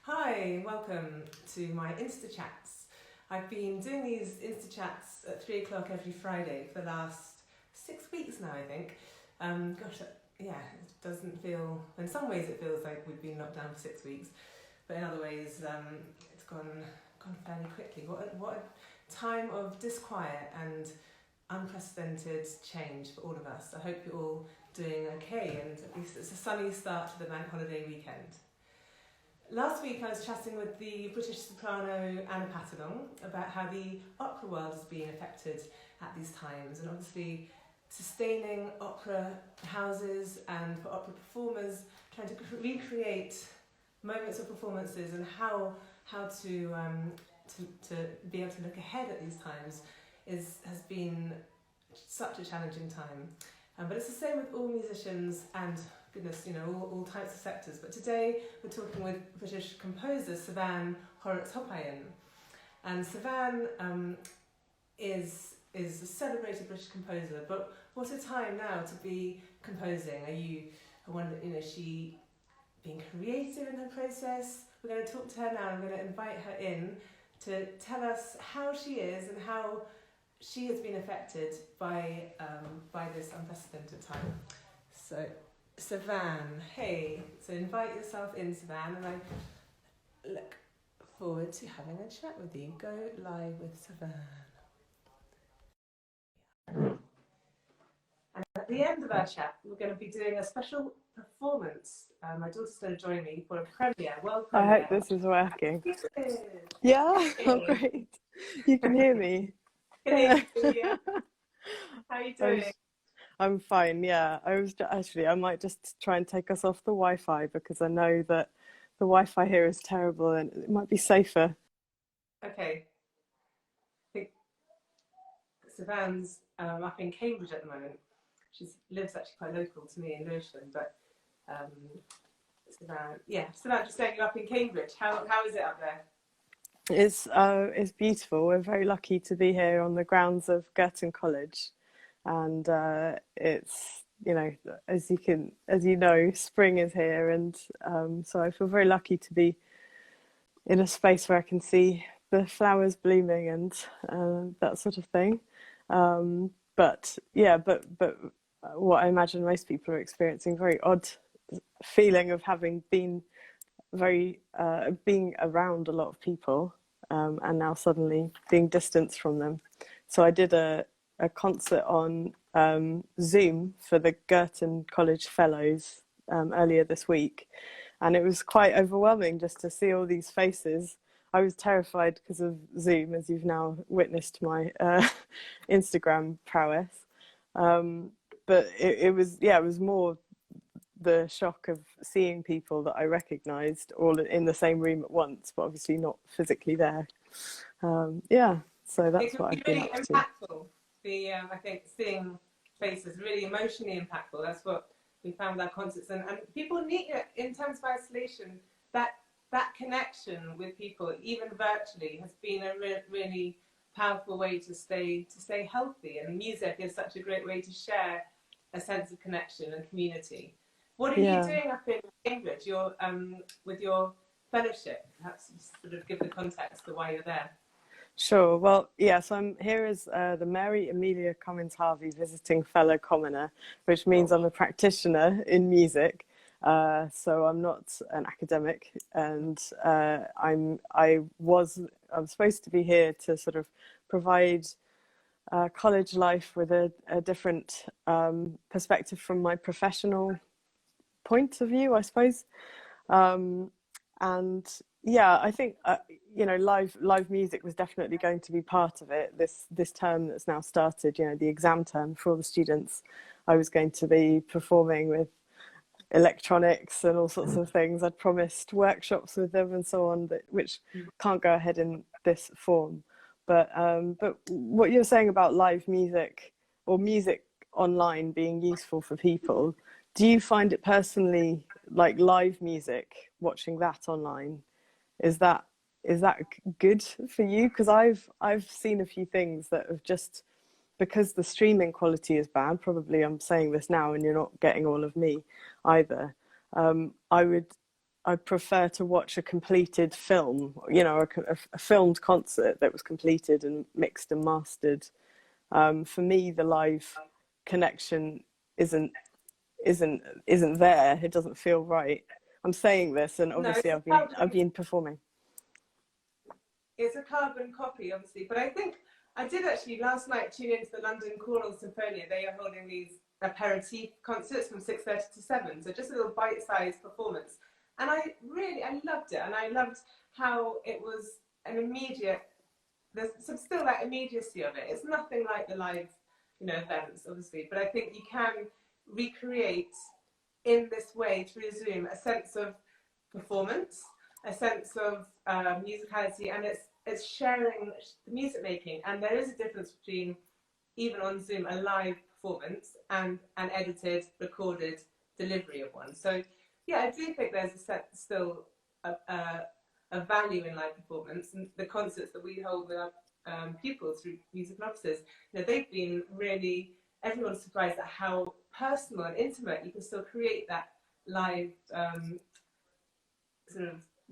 Hi, welcome to my Insta chats. I've been doing these Insta chats at 3 o'clock every Friday for the last 6 weeks now, I think. Yeah, it doesn't feel, in some ways it feels like we've been locked down for 6 weeks, but in other ways it's gone fairly quickly. What a time of disquiet and unprecedented change for all of us. I hope you're all doing okay, and at least it's a sunny start to the bank holiday weekend. Last week I was chatting with the British soprano Anna Patterson about how the opera world is being affected at these times, and obviously sustaining opera houses and for opera performers, trying to recreate moments of performances and how to be able to look ahead at these times has been such a challenging time. But it's the same with all musicians and goodness, all types of sectors. But today we're talking with British composer Cevanne Horrocks-Hopayian. And Cevanne is a celebrated British composer, but what a time now to be composing. I wonder, is she being creative in her process? We're going to talk to her now. I'm going to invite her in to tell us how she is and how she has been affected by this unprecedented time. So, Cevanne, hey, so invite yourself in, Cevanne, and I look forward to having a chat with you. Go live with Cevanne. And at the end of our chat, we're going to be doing a special performance. My daughter's going to join me for a premiere. Welcome. I hope this is working. Yeah, oh, great. You can hear me. Can hear you. How are you doing? I'm fine, yeah. I might just try and take us off the Wi-Fi because I know that the Wi-Fi here is terrible and it might be safer. Okay. I think Cevanne's up in Cambridge at the moment. She lives actually quite local to me in Lewisham, but Cevanne, just saying you're up in Cambridge. How is it up there? It's beautiful. We're very lucky to be here on the grounds of Girton College, and it's, as you know, spring is here, and so I feel very lucky to be in a space where I can see the flowers blooming and that sort of thing. But what I imagine most people are experiencing, very odd feeling of having been being around a lot of people and now suddenly being distanced from them. So I did a concert on Zoom for the Girton College Fellows earlier this week, and it was quite overwhelming just to see all these faces. I was terrified because of Zoom, as you've now witnessed my Instagram prowess. But it was more the shock of seeing people that I recognised all in the same room at once, but obviously not physically there. So that's what I've been up to. It's really impactful. I think seeing faces really emotionally impactful. That's what we found with our concerts, and people need it in terms of isolation. That connection with people, even virtually, has been a really powerful way to stay healthy. And music is such a great way to share a sense of connection and community. What are you doing up in Cambridge? You're with your fellowship. Perhaps sort of give the context to why you're there. Sure. Well, so I'm here as the Mary Amelia Cummins Harvey Visiting Fellow Commoner, which means I'm a practitioner in music. So I'm not an academic, and I'm supposed to be here to sort of provide college life with a different perspective from my professional point of view, I suppose. I think live music was definitely going to be part of it this term that's now started, the exam term for all the students. I was going to be performing with electronics and all sorts of things. I'd promised workshops with them and so on, which can't go ahead in this form. But what you're saying about live music or music online being useful for people, do you find it personally, like live music, watching that online, is that good for you? Because I've seen a few things that have just, because the streaming quality is bad, probably I'm saying this now and you're not getting all of me either, I would I prefer to watch a completed film, you know, a filmed concert that was completed and mixed and mastered. For me, the live connection isn't isn't there. It doesn't feel right. I'm saying this, and No, obviously I've been performing. It's a carbon copy, obviously, but I think I did actually last night tune into the London Horrocks-Hopayian. They are holding these aperitif concerts from 6:30 to 7, so just a little bite-sized performance. And I loved it, and I loved how it was an immediate. There's still that immediacy of it. It's nothing like the live, events, obviously, but I think you can recreate in this way through Zoom a sense of performance, a sense of musicality, and it's sharing the music making. And there is a difference between, even on Zoom, a live performance and an edited, recorded delivery of one. So yeah, I do think there's still a value in live performance. And the concerts that we hold with our pupils through musical offices, they've been really, everyone's surprised at how personal and intimate you can still create that live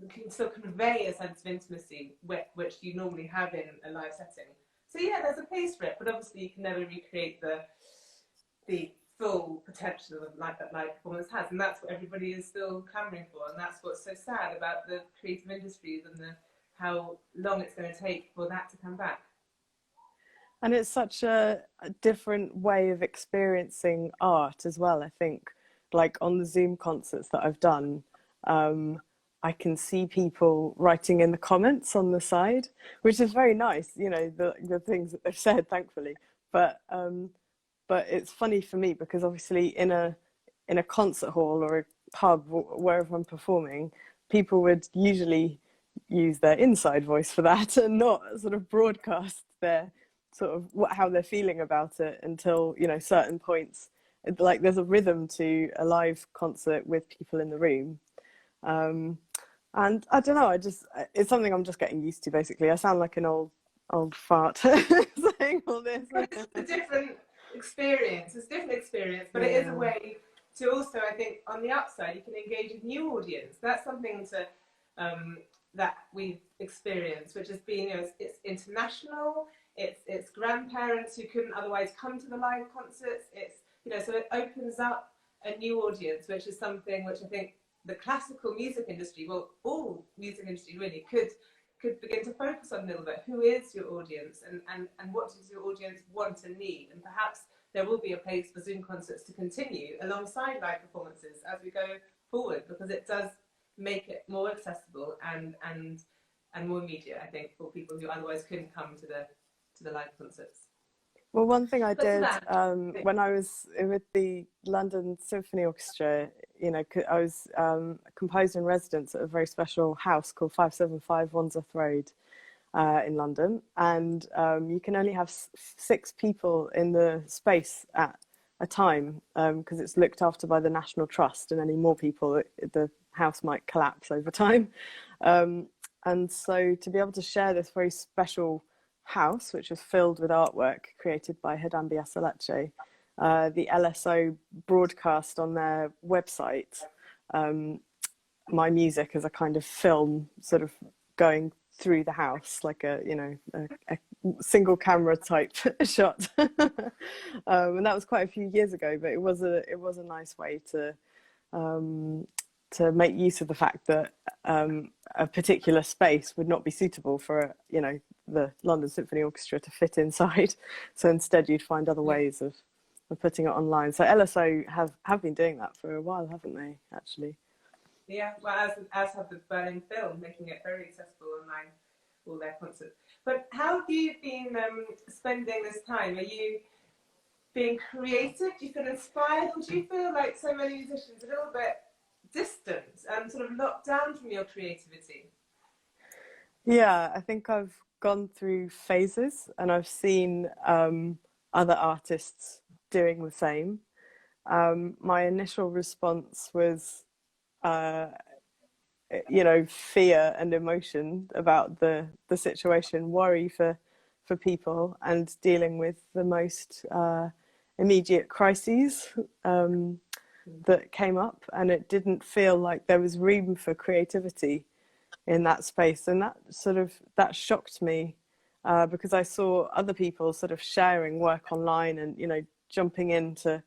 you can still convey a sense of intimacy which you normally have in a live setting. So yeah, there's a place for it, but obviously you can never recreate the full potential that live performance has, and that's what everybody is still clamouring for, and that's what's so sad about the creative industries and how long it's going to take for that to come back. And it's such a different way of experiencing art as well. I think, like on the Zoom concerts that I've done, I can see people writing in the comments on the side, which is very nice, the things that they've said, thankfully. But it's funny for me because obviously in a concert hall or a pub, wherever I'm performing, people would usually use their inside voice for that and not sort of broadcast their sort of how they're feeling about it until, certain points. Like there's a rhythm to a live concert with people in the room. And I don't know, it's something I'm just getting used to, basically. I sound like an old fart saying all this. It's a different experience. It's a different experience, but it is a way to also, I think, on the upside, you can engage with new audience. That's something that we've experienced, which has been, it's international. It's grandparents who couldn't otherwise come to the live concerts. It's, so it opens up a new audience, which is something which I think the classical music industry, well, all music industry really could begin to focus on a little bit. Who is your audience, and what does your audience want and need? And perhaps there will be a place for Zoom concerts to continue alongside live performances as we go forward, because it does make it more accessible and more immediate, I think, for people who otherwise couldn't come to the live concerts. Well, one thing I did when I was with the London Symphony Orchestra, I was composer in residence at a very special house called 575 Wandsworth Road in London, and you can only have 6 people in the space at a time because it's looked after by the National Trust, and any more people, the house might collapse over time. And so to be able to share this very special house, which was filled with artwork created by Hedambi Asaleche, the LSO broadcast on their website my music as a kind of film, sort of going through the house, like a single camera type shot. And that was quite a few years ago, but it was a nice way to make use of the fact that a particular space would not be suitable for the London Symphony Orchestra to fit inside. So instead you'd find other ways of putting it online. So LSO have been doing that for a while, haven't they, actually? Yeah, well, as have the Berlin Film, making it very accessible online, all their concerts. But how have you been spending this time? Are you being creative? Do you feel inspired? Or do you feel like so many musicians a little bit distant and sort of locked down from your creativity? Yeah, I think I've gone through phases, and I've seen other artists doing the same. My initial response was fear and emotion about the situation, worry for people, and dealing with the most immediate crises. that came up, and it didn't feel like there was room for creativity in that space. And that shocked me, because I saw other people sort of sharing work online and, you know, jumping into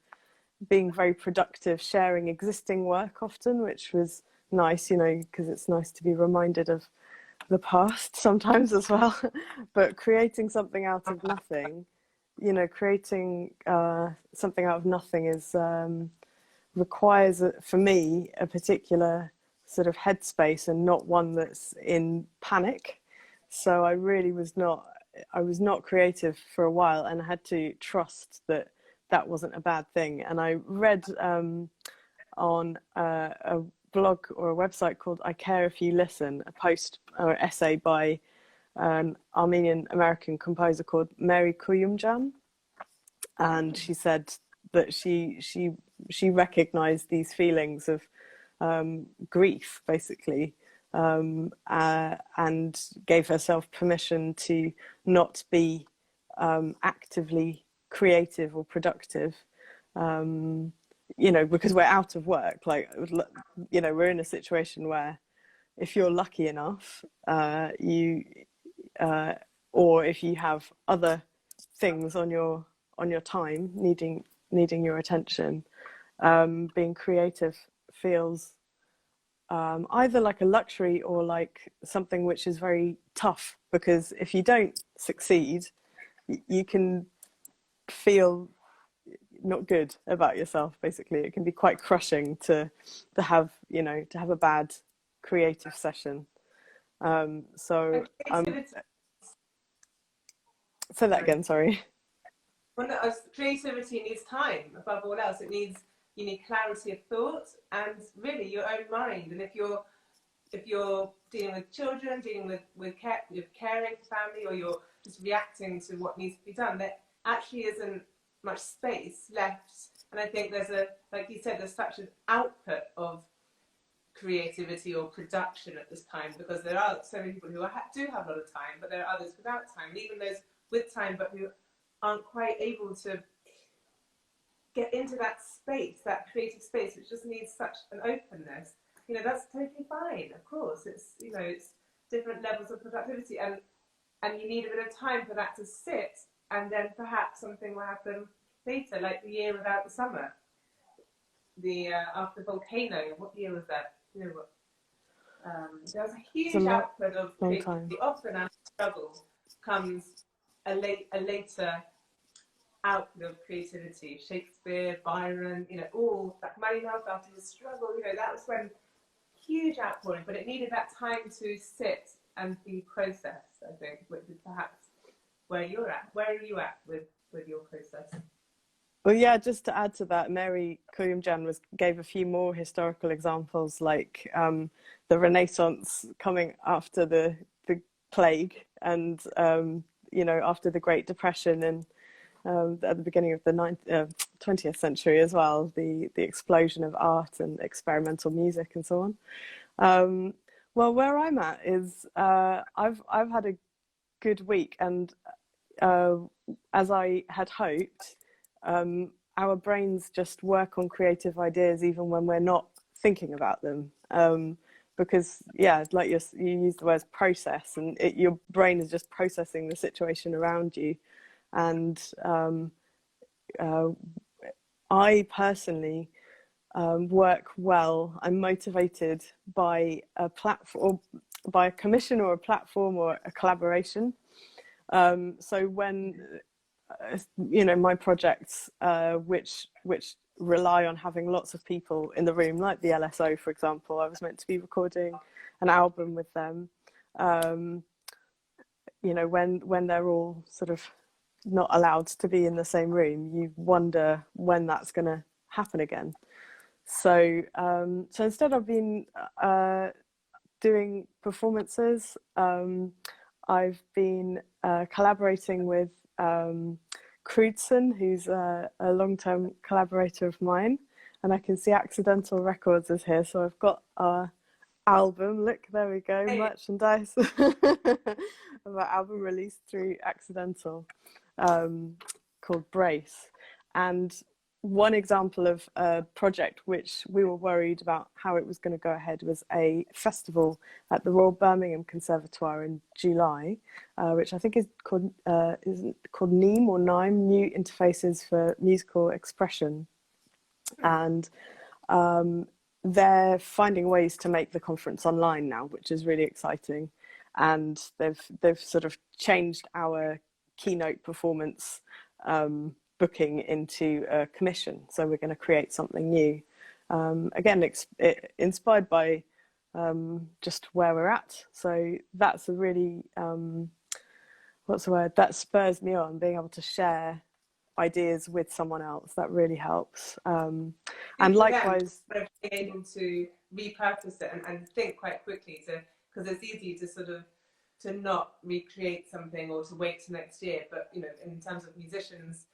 being very productive, sharing existing work often, which was nice, you know, because it's nice to be reminded of the past sometimes as well. But creating something out of nothing, you know, creating something out of nothing is requires, for me, a particular sort of headspace, and not one that's in panic. So I was not creative for a while, and I had to trust that that wasn't a bad thing. And I read on a blog or a website called I Care If You Listen, a post or essay by an Armenian American composer called Mary Kuyumjan, and she said that she recognized these feelings of grief, basically, and gave herself permission to not be actively creative or productive, you know, because we're out of work. Like, you know, we're in a situation where if you're lucky enough, or if you have other things on your time needing your attention, being creative feels either like a luxury or like something which is very tough, because if you don't succeed, you can feel not good about yourself. Basically, it can be quite crushing to have, you know, to have a bad creative session. So say that again, sorry. Well, no, creativity needs time above all else. You need clarity of thought and really your own mind. And if you're dealing with children, dealing with caring for family, or you're just reacting to what needs to be done, there actually isn't much space left. And I think like you said, there's such an output of creativity or production at this time, because there are so many people who do have a lot of time, but there are others without time, and even those with time but who aren't quite able to get into that space, that creative space, which just needs such an openness. You know, that's totally fine. Of course, it's, you know, it's different levels of productivity, and you need a bit of time for that to sit, and then perhaps something will happen later, like the year without the summer, after the volcano. What year was that? You know what? There was a huge output of creativity. Often after struggle comes a later output of creativity. Shakespeare, Byron, you know, all that. Rachmaninoff, after his struggle, you know, that was when huge outpouring, but it needed that time to sit and be processed, I think, which is perhaps where you're at. Where are you at with your process? Well, yeah, just to add to that, Mary Kuyumjan gave a few more historical examples, like the Renaissance coming after the plague, and you know, after the Great Depression, and at the beginning of the 20th century as well, the explosion of art and experimental music and so on. Well, where I'm at is I've had a good week, and as I had hoped, our brains just work on creative ideas even when we're not thinking about them. Because, yeah, like you use the words process, and your brain is just processing the situation around you. And I personally work well. I'm motivated by a platform, by a commission or a platform or a collaboration. So when you know, my projects, which rely on having lots of people in the room, like the LSO, for example, I was meant to be recording an album with them. You know, when they're all sort of not allowed to be in the same room, you wonder when that's going to happen again. So instead I've been doing performances. I've been collaborating with Crudson, who's a long-term collaborator of mine, and I can see Accidental Records is here, so I've got our album, look, there we go, merchandise of our album released through Accidental, called Brace. And one example of a project which we were worried about how it was going to go ahead was a festival at the Royal Birmingham Conservatoire in July, which I think is called NEAM or NIME, New Interfaces for Musical Expression. And they're finding ways to make the conference online now, which is really exciting. And they've sort of changed our keynote performance booking into a commission. So we're going to create something new. Again, inspired by just where we're at. So that's a really, what's the word? That spurs me on, being able to share ideas with someone else. That really helps. And likewise, being able to repurpose it and think quite quickly, because it's easy to sort of to not recreate something or to wait till next year. But you know, in terms of musicians,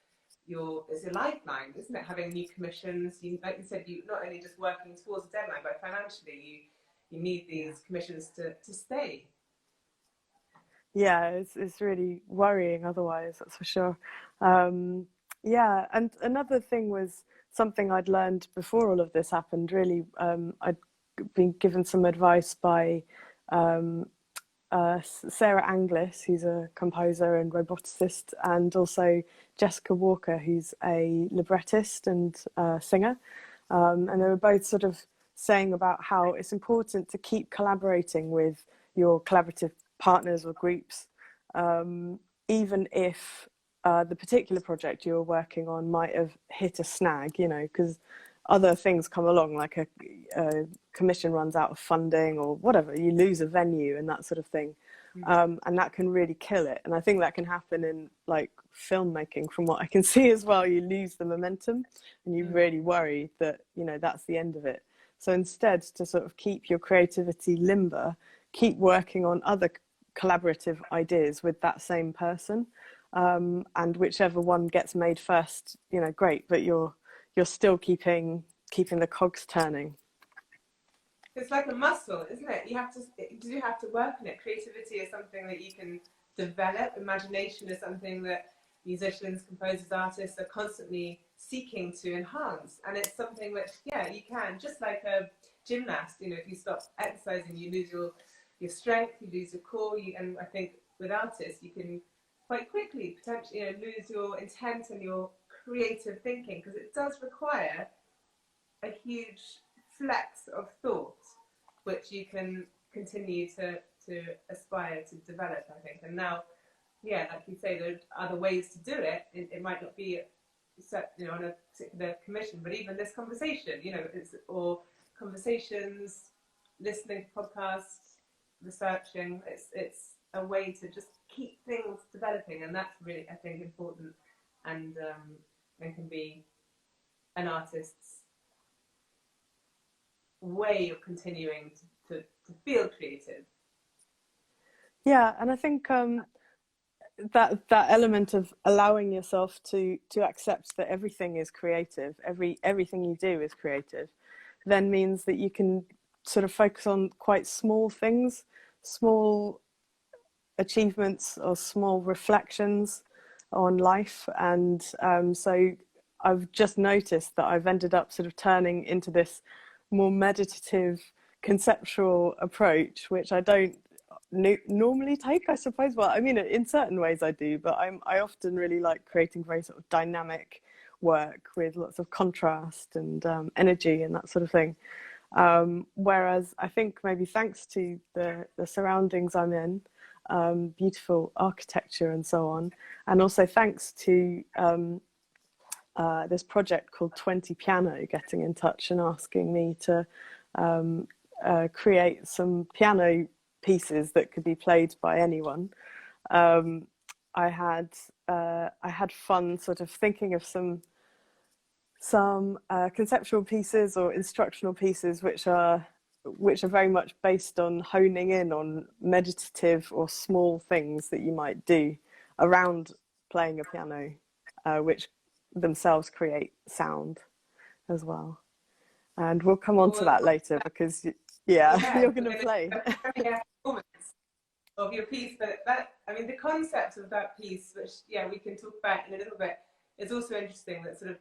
it's a lifeline, isn't it? Having new commissions, like you said, you not only just working towards a deadline, but financially, you need these commissions to stay. Yeah, it's really worrying otherwise, that's for sure. Yeah, and another thing was something I'd learned before all of this happened, really. I'd been given some advice by Sarah Anglis, who's a composer and roboticist, and also Jessica Walker, who's a librettist and singer. And they were both sort of saying about how it's important to keep collaborating with your collaborative partners or groups, even if the particular project you were working on might have hit a snag, you know, because other things come along, like a commission runs out of funding or whatever, you lose a venue and that sort of thing. And that can really kill it. And I think that can happen in like filmmaking, from what I can see as well. You lose the momentum and you really worry that, you know, that's the end of it. So instead, to sort of keep your creativity limber, keep working on other collaborative ideas with that same person, and whichever one gets made first, you know, great, but you're still keeping the cogs turning. It's like a muscle, isn't it? You do have to work on it. Creativity is something that you can develop. Imagination is something that musicians, composers, artists are constantly seeking to enhance. And it's something which, yeah, you can, just like a gymnast, you know, if you stop exercising, you lose your strength, you lose your core, and I think with artists, you can quite quickly potentially, you know, lose your intent and your creative thinking, because it does require a huge flex of thought, which you can continue to aspire to develop, I think. And now, yeah, like you say, there are other ways to do it. It might not be set, you know, on a particular commission, but even this conversation, you know, or conversations, listening to podcasts, researching, it's a way to just keep things developing, and that's really, I think, important, and can be an artist's way of continuing to feel creative. Yeah, and I think that element of allowing yourself to accept that everything is creative, everything you do is creative, then means that you can sort of focus on quite small things, small achievements or small reflections on life. And so I've just noticed that I've ended up sort of turning into this more meditative, conceptual approach, which I don't normally take, I suppose. Well, I mean, in certain ways I do, but I often really like creating very sort of dynamic work with lots of contrast and energy and that sort of thing. Whereas I think maybe thanks to the surroundings I'm in, beautiful architecture and so on, and also thanks to this project called 20 Piano getting in touch and asking me to create some piano pieces that could be played by anyone. I had fun sort of thinking of some conceptual pieces or instructional pieces which are very much based on honing in on meditative or small things that you might do around playing a piano, which themselves create sound as well. And we'll come on to that later, because you're going to play of your piece. But that, I mean, the concept of that piece, which we can talk about in a little bit, is also interesting. That sort of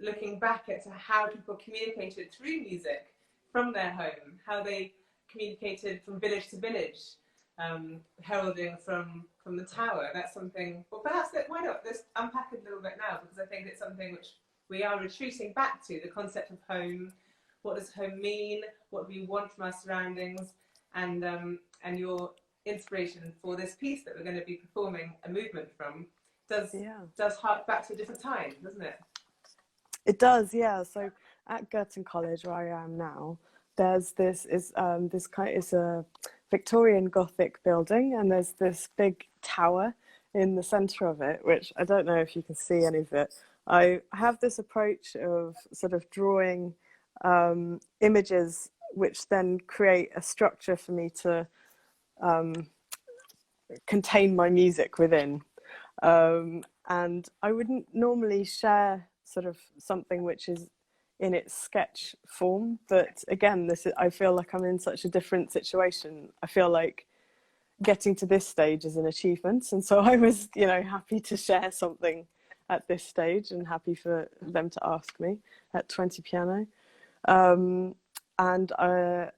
looking back at how people communicated through music from their home, how they communicated from village to village, heralding from the tower. That's something, well, perhaps why not let's unpack it a little bit now, because I think it's something which we are retreating back to, the concept of home. What does home mean? What do we want from our surroundings? And your inspiration for this piece that we're going to be performing a movement from does hark back to a different time, doesn't it? It does, yeah. So at Girton College, where I am now, there's this is a Victorian Gothic building, and there's this big tower in the centre of it, which I don't know if you can see any of it. I have this approach of sort of drawing images which then create a structure for me to contain my music within. And I wouldn't normally share sort of something which is in its sketch form, but again, I feel like I'm in such a different situation. I feel like getting to this stage is an achievement, and so I was, happy to share something at this stage, and happy for them to ask me at 20 Piano. So I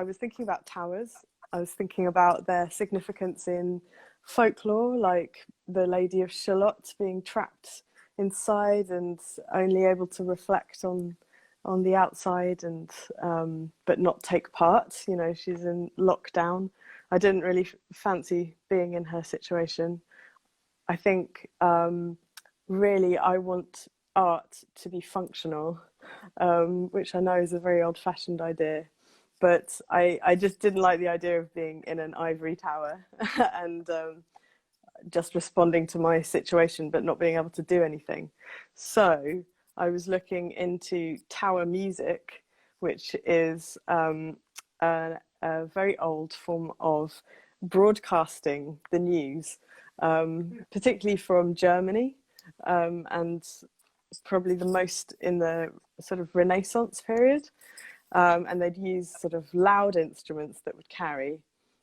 was thinking about towers. I was thinking about their significance in folklore, like the Lady of Shalott being trapped inside and only able to reflect on the outside, and but not take part. She's in lockdown. I didn't really fancy being in her situation. I think really I want art to be functional, which I know is a very old-fashioned idea, but I just didn't like the idea of being in an ivory tower and just responding to my situation but not being able to do anything. So I was looking into tower music, which is a very old form of broadcasting the news, particularly from Germany, and probably the most in the sort of Renaissance period. And they'd use sort of loud instruments that would carry,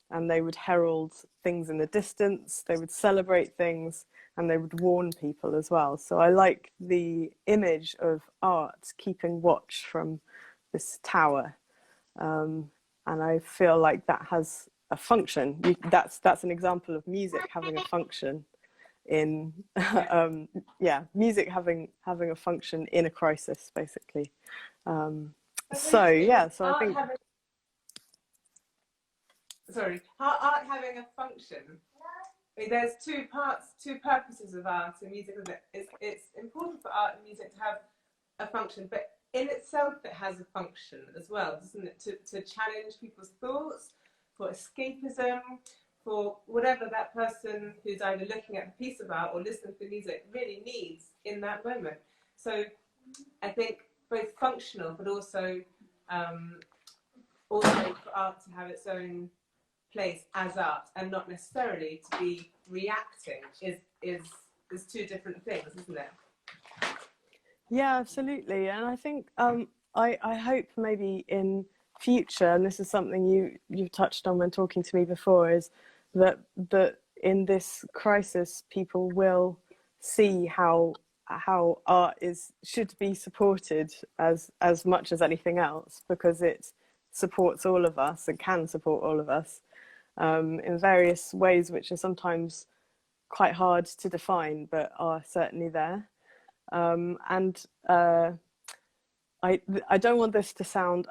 and they would herald things in the distance, they would celebrate things, and they would warn people as well. So I like the image of art keeping watch from this tower. And I feel like that has a function. That's an example of music having a function in, music having a function in a crisis, basically. So I think... Art having a function. I mean, there's two purposes of art and music. It's important for art and music to have a function, but in itself it has a function as well, doesn't it? To challenge people's thoughts, for escapism, for whatever that person who's either looking at the piece of art or listening to the music really needs in that moment. So I think both functional, but also for art to have its own place as art and not necessarily to be reacting is two different things, isn't it? Yeah, absolutely. And I think I hope maybe in future, and this is something you've touched on when talking to me before, is that in this crisis people will see how art should be supported as much as anything else, because it supports all of us and can support all of us in various ways which are sometimes quite hard to define but are certainly there. I don't want this to sound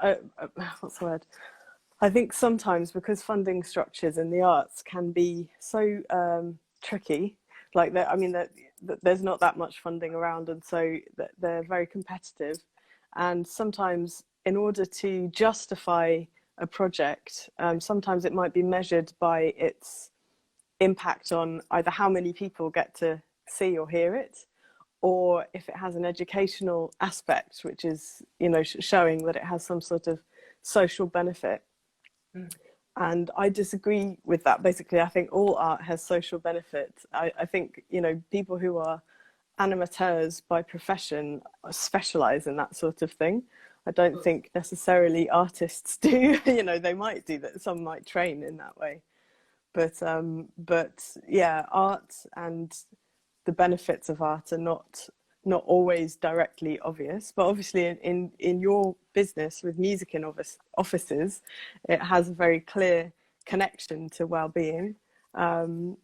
what's the word? I think sometimes, because funding structures in the arts can be so tricky, like that there's not that much funding around, and so they're very competitive, and sometimes in order to justify a project, sometimes it might be measured by its impact on either how many people get to see or hear it, or if it has an educational aspect, which is, showing that it has some sort of social benefit. And I disagree with that. Basically, I think all art has social benefit. I think, people who are animateurs by profession specialize in that sort of thing. I don't think necessarily artists do. They might do that. Some might train in that way. But yeah, art and the benefits of art are not always directly obvious, but obviously in your business with music in offices, it has a very clear connection to well-being, and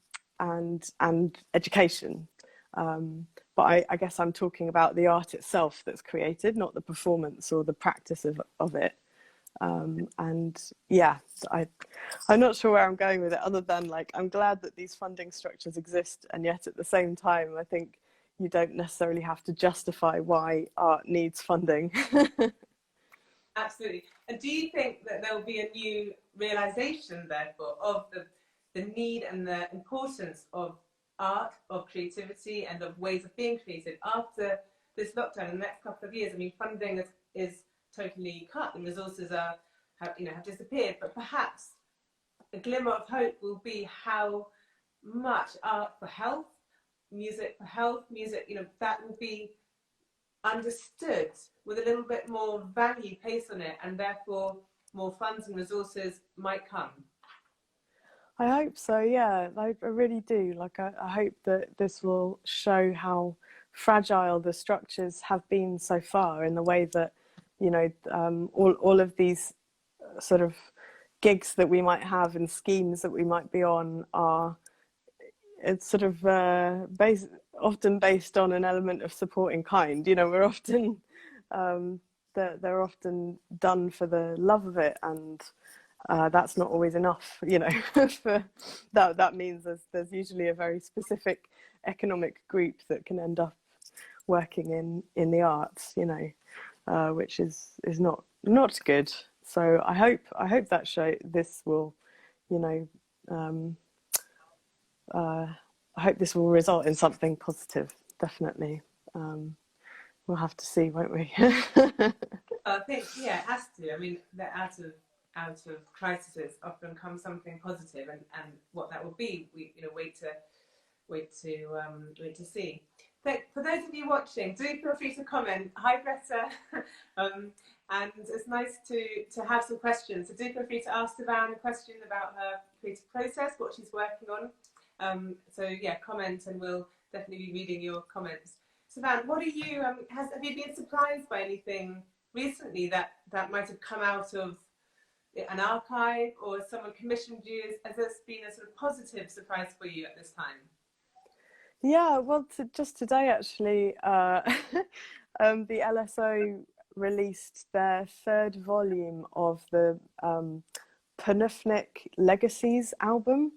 education. But I guess I'm talking about the art itself that's created, not the performance or the practice of it. And yeah, I'm not sure where I'm going with it, other than like, I'm glad that these funding structures exist, and yet at the same time, I think you don't necessarily have to justify why art needs funding. Absolutely. And do you think that there will be a new realization, therefore, of the need and the importance of art, of creativity, and of ways of being creative after this lockdown in the next couple of years? I mean, funding is totally cut, and resources have disappeared, but perhaps a glimmer of hope will be how much art for health, music for health, music, that will be understood with a little bit more value placed on it, and therefore more funds and resources might come. I hope so, yeah. I really do. Like, I hope that this will show how fragile the structures have been so far, in the way that, all of these sort of gigs that we might have and schemes that we might be on are, it's sort of often based on an element of support in kind. We're often they're often done for the love of it, and that's not always enough. For that means there's usually a very specific economic group that can end up working in the arts, which is not good. So I hope that this will, I hope this will result in something positive. Definitely. We'll have to see, won't we? I think, yeah, it has to. I mean, out of crises often comes something positive, and what that will be, we wait to see. For those of you watching, do feel free to comment. Hi, Greta. And it's nice to have some questions. So do feel free to ask Cevanne a question about her creative process, what she's working on. So yeah, comment, and we'll definitely be reading your comments. Cevanne, what are you? Have you been surprised by anything recently that might have come out of an archive, or someone commissioned you? Has this been a sort of positive surprise for you at this time? Yeah, well, just today actually, the LSO released their third volume of the Panufnik Legacies album.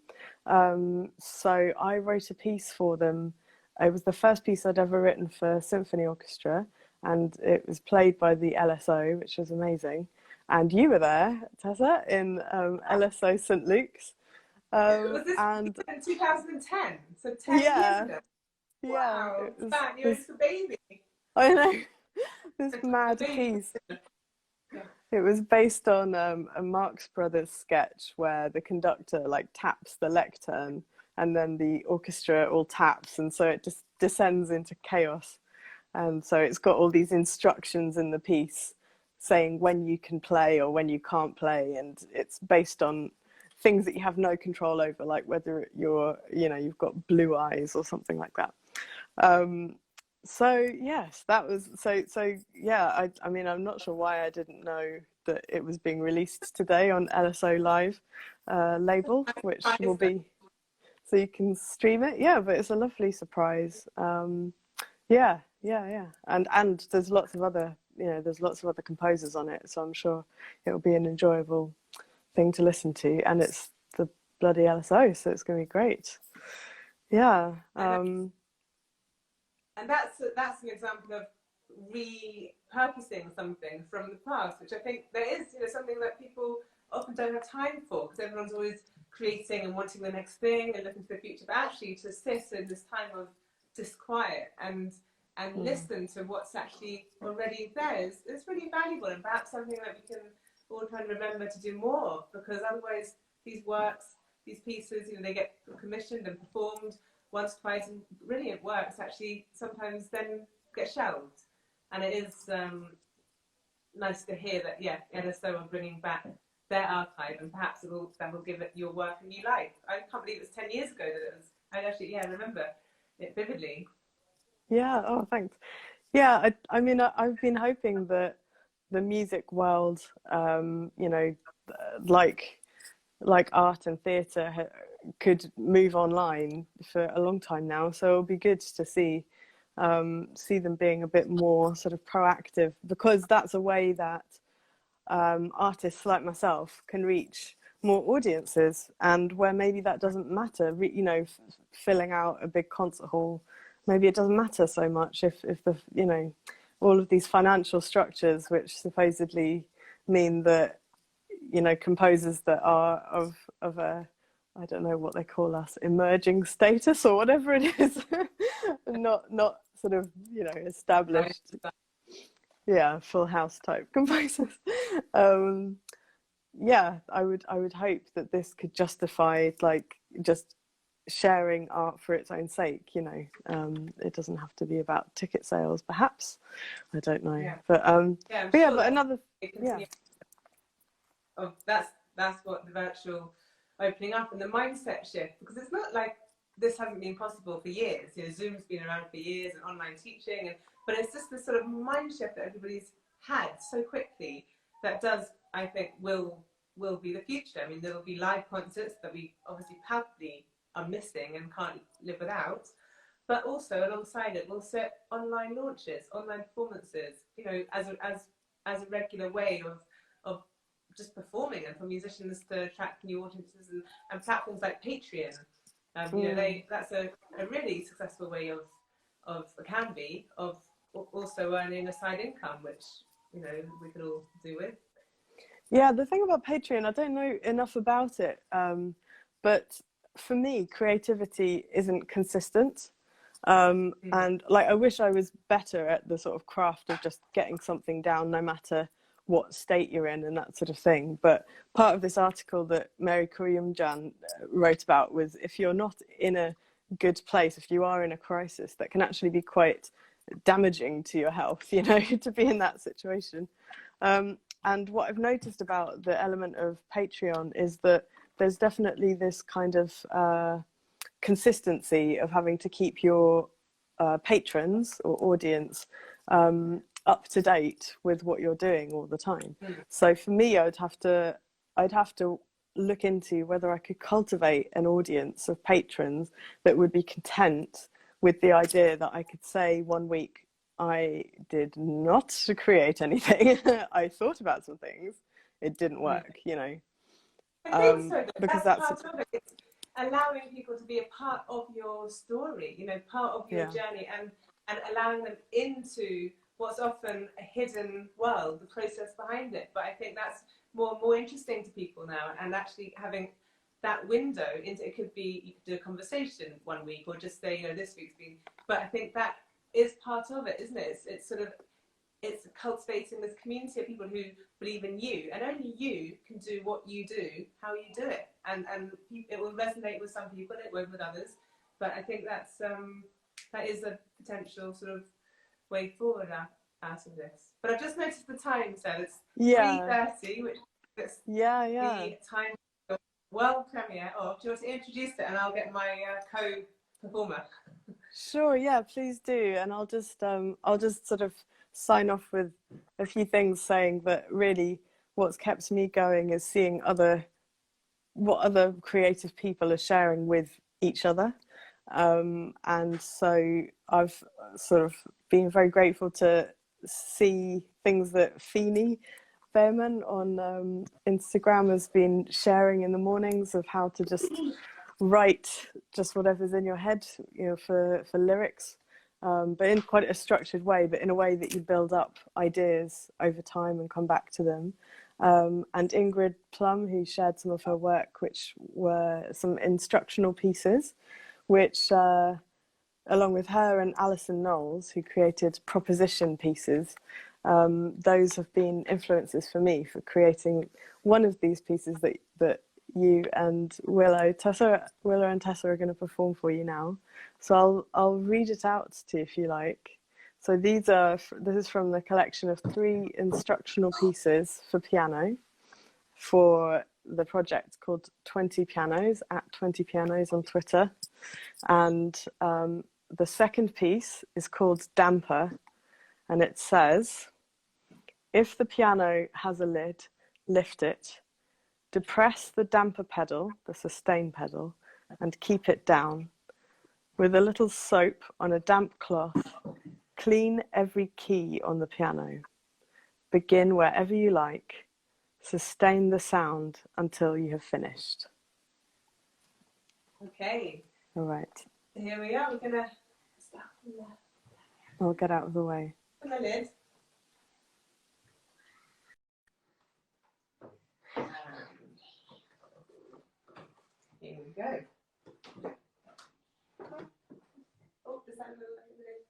So I wrote a piece for them. It was the first piece I'd ever written for symphony orchestra, and it was played by the LSO, which was amazing. And you were there, Tessa, in LSO St. Luke's. Was this and in 2010? So 10 years ago. Wow, yeah, you're just a baby. I know, this mad piece. Yeah. It was based on a Marx Brothers sketch where the conductor taps the lectern, and then the orchestra all taps, and so it just descends into chaos. And so it's got all these instructions in the piece saying when you can play or when you can't play, and it's based on things that you have no control over, like whether you've got blue eyes or something like that. So yes, that was so yeah. I mean, I'm not sure why I didn't know that it was being released today on LSO Live label, which will be, so you can stream it. Yeah, but it's a lovely surprise. Yeah, and there's lots of other composers on it, so I'm sure it will be an enjoyable thing to listen to, and it's the bloody LSO, so it's going to be great. Yeah. And that's an example of repurposing something from the past, which I think there is something that people often don't have time for, because everyone's always creating and wanting the next thing and looking to the future. But actually, to sit in this time of disquiet and listen to what's actually already there is really valuable, and perhaps something that we can all try and remember to do more of, because otherwise these works, these pieces, they get commissioned and performed once, twice, and brilliant works actually sometimes then get shelved. And it is nice to hear that, yeah, LSO are bringing back their archive, and perhaps that will give it your work a new life. I can't believe it's 10 years ago that it was. I remember it vividly. Yeah, oh, thanks. Yeah, I mean, I've been hoping that the music world, you know, like art and theatre could move online for a long time now. So it'll be good to see them being a bit more sort of proactive, because that's a way that artists like myself can reach more audiences, and where maybe that doesn't matter, you know, filling out a big concert hall, maybe it doesn't matter so much if the, you know, all of these financial structures which supposedly mean that, you know, composers that are of a, I don't know what they call us, emerging status or whatever it is, not sort of, you know, established, yeah, full house type composers. Yeah, I would hope that this could justify, like, just sharing art for its own sake, you know. It doesn't have to be about ticket sales, perhaps, I don't know. Yeah. But yeah, but yeah, sure but another, yeah. That's what the virtual opening up and the mindset shift, because it's not like this hasn't been possible for years. You know, Zoom's been around for years and online teaching, but it's just this sort of mind shift that everybody's had so quickly that does, I think, will be the future. I mean, there will be live concerts that we obviously palpably are missing and can't live without, but also alongside it, we'll set online launches, online performances, you know, as a regular way of just performing, and for musicians to attract new audiences, and platforms like Patreon. You know, that's a really successful way of can be of also earning a side income, which, you know, we could all do with. Yeah, the thing about Patreon, I don't know enough about it, but for me, creativity isn't consistent. And like, I wish I was better at the sort of craft of just getting something down, no matter what state you're in and that sort of thing. But part of this article that Mary Koryumjan wrote about was, if you're not in a good place, if you are in a crisis, that can actually be quite damaging to your health, you know, to be in that situation. And what I've noticed about the element of Patreon is that there's definitely this kind of consistency of having to keep your patrons or audience up to date with what you're doing all the time. So for me, I'd have to look into whether I could cultivate an audience of patrons that would be content with the idea that I could say one week, I did not create anything. I thought about some things. It didn't work, you know. I think so. Because that's part of it. It's allowing people to be a part of your story, you know, part of your journey, and allowing them into what's often a hidden world, the process behind it. But I think that's more interesting to people now, and actually having that window into it. Could be, you could do a conversation one week, or just say, you know, this week's been. But I think that is part of it, isn't it? It's sort of, it's cultivating this community of people who believe in you, and only you can do what you do, how you do it, and it will resonate with some people, it won't with others. But I think that is a potential sort of way forward out of this. But I've just noticed the time, so it's 3:30, which is the time for the world premiere of. Do you want to introduce it, and I'll get my co-performer? Sure, yeah, please do. And I'll just sort of sign off with a few things, saying that really what's kept me going is seeing what other creative people are sharing with each other. And so I've sort of been very grateful to see things that Feeney Behrman on Instagram has been sharing in the mornings, of how to just write just whatever's in your head, you know, for lyrics, but in quite a structured way, but in a way that you build up ideas over time and come back to them. And Ingrid Plum, who shared some of her work, which were some instructional pieces, which along with her and Alison Knowles, who created proposition pieces, those have been influences for me for creating one of these pieces that you and Willow and Tessa are going to perform for you now. So I'll read it out to you if you like. So this is from the collection of 3 instructional pieces for piano for the project called 20 Pianos, at 20 Pianos on Twitter. And the second piece is called Damper, and it says, if the piano has a lid, lift it, depress the damper pedal, the sustain pedal, and keep it down. With a little soap on a damp cloth, clean every key on the piano. Begin wherever you like. Sustain the sound until you have finished. Okay. All right. Here we are. We're going to start from there. I'll get out of the way. On the lid. Here we go. Oh, does that look like the lid?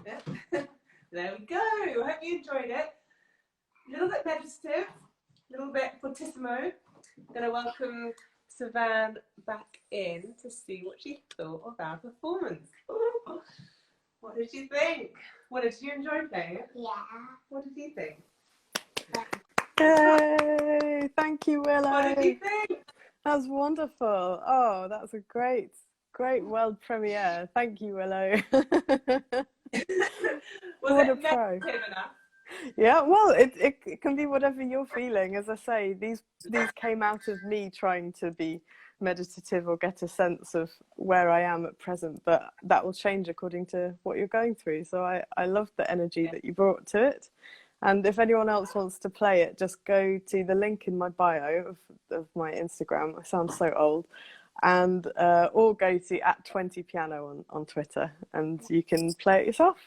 Yeah. There we go. I hope you enjoyed it. A little bit meditative, a little bit fortissimo. I'm going to welcome Cevanne back in to see what she thought of our performance. Ooh. What did you think? Did you enjoy playing it? Yeah. What did you think? Yay! Thank you, Willow. What did you think? That was wonderful. Oh, that's a great world premiere. Thank you, Willow. Was What it a pro. meditative enough? Yeah, well, it can be whatever you're feeling. As I say, these came out of me trying to be meditative or get a sense of where I am at present, but that will change according to what you're going through. So I love the energy that you brought to it. And if anyone else wants to play it, just go to the link in my bio of my Instagram. I sound so old. And or go to @20piano on Twitter, and you can play it yourself.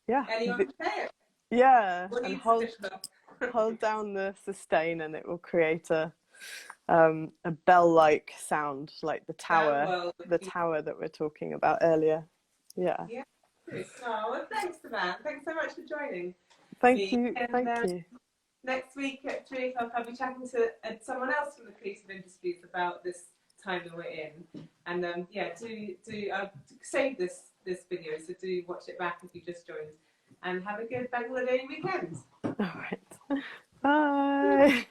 Yeah. Anyone can play it? Yeah, What and needs hold down the sustain, and it will create a bell-like sound, like the tower that we're talking about earlier. Yeah. Yeah. Oh, well, thanks, Cevanne. Thanks so much for joining. Thank you. Thank you. Next week at 3 o'clock, I'll be chatting to someone else from the creative industries about this time that we're in. And I'll save this video, so do watch it back if you just joined. And have a good bank holiday weekend. All right. Bye.